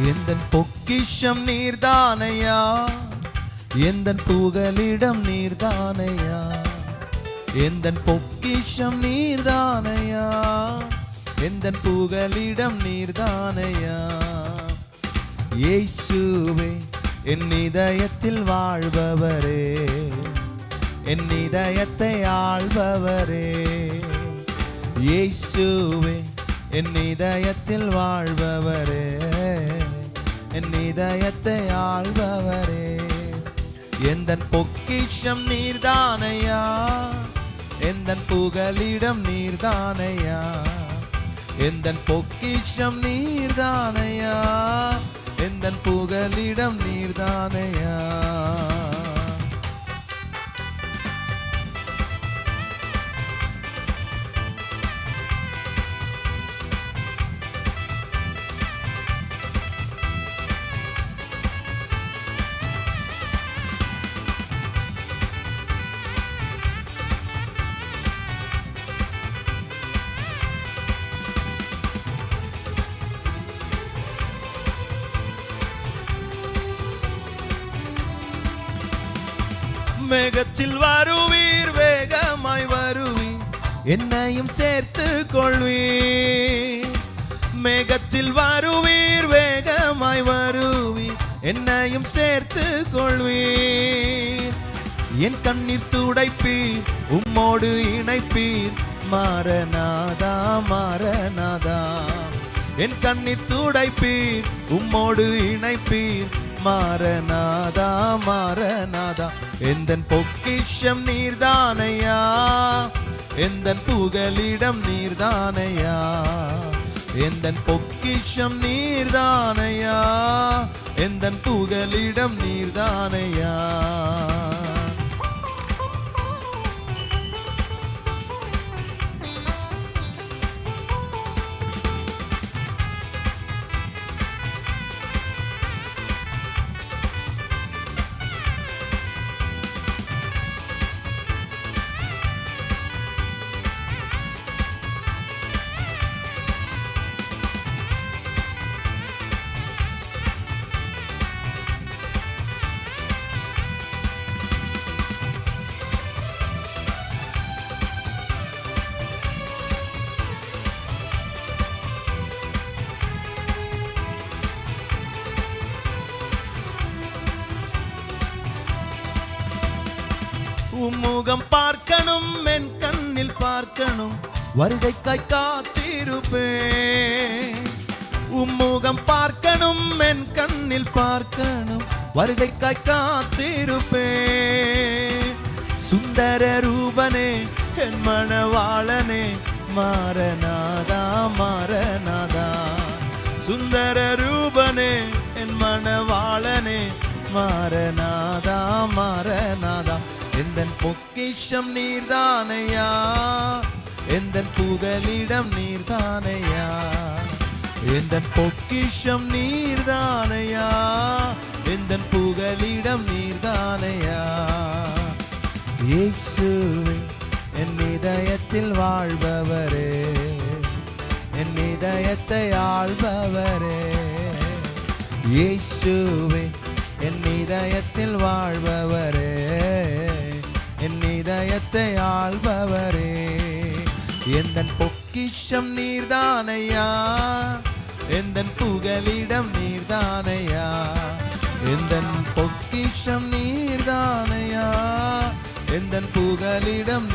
எந்தன் பொக்கிஷம் நீர்தானையா, எந்தன் புகலிடம் நீர்தானையா, எந்தன் பொக்கிஷம் நீர்தானையா, எந்தன் புகலிடம் நீர்தானையா. இயேசுவே என் இதயத்தில் வாழ்பவரே, என் இதயத்தை ஆள்பவரே. இயேசுவே என் இதயத்தில் வாழ்பவரே, என் இதயத்தை ஆள்பவரே. எந்தன் பொக்கிஷம் நீர்தானையா, எந்தன் புகலிடம் நீர்தானையா, எந்தன் பொக்கிஷம் நீர்தானையா, எந்தன் புகலிடம் நீர்தானையா. மேகத்தில் வருவீர், வேகமாய் வருவீர், என்னையும் சேர்த்து கொள்வீர். மேகத்தில் வருவீர், வேகமாய் வருவீர், என்னையும் சேர்த்து கொள்வீர். என் கண்ணீர் துடைப்பீர், உம்மோடு இணைப்பீர், மாரநாதா மாரநாதா. என் கண்ணீர் துடைப்பீர், உம்மோடு இணைப்பீர், மாரநாதா மாரநாதா. எந்தன் பொக்கிஷம் நீர்தானையா, எந்தன் புகலிடம் நீர்தானையா, எந்தன் பொக்கிஷம் நீர்தானையா, எந்தன் புகலிடம் நீர்தானையா. உம்முகம் பார்க்கணும், என் கண்ணில் பார்க்கணும், வருகைக்காய் காத்திருப்பேன். உம்முகம் பார்க்கணும், என் கண்ணில் பார்க்கணும், வருகைக்காய் காத்திருப்பேன். சுந்தர ரூபனே என் மணவாளனே, மாரநாதா மாரநாதா. சுந்தர ரூபனே என் மணவாளனே, மாரநாதா மாரநாதா. எந்தன் பொக்கிஷம் நீர்தானையா, எந்தன் புகலிடம் நீர்தானையா, எந்தன் பொக்கிஷம் நீர்தானையா, எந்தன் புகலிடம் நீர்தானையா. இயேசுவே என் இதயத்தில் வாழ்பவரே, என் இதயத்தை ஆள்பவரே. இயேசுவே என் இதயத்தில் வாழ்பவரே, என் இதயத்தை ஆள்பவரே. எந்தன் பொக்கிஷம் நீர்தானையா, எந்தன் புகலிடம் நீர்தானையா, எந்தன் பொக்கிஷம் நீர்தானையா, எந்தன் புகலிடம்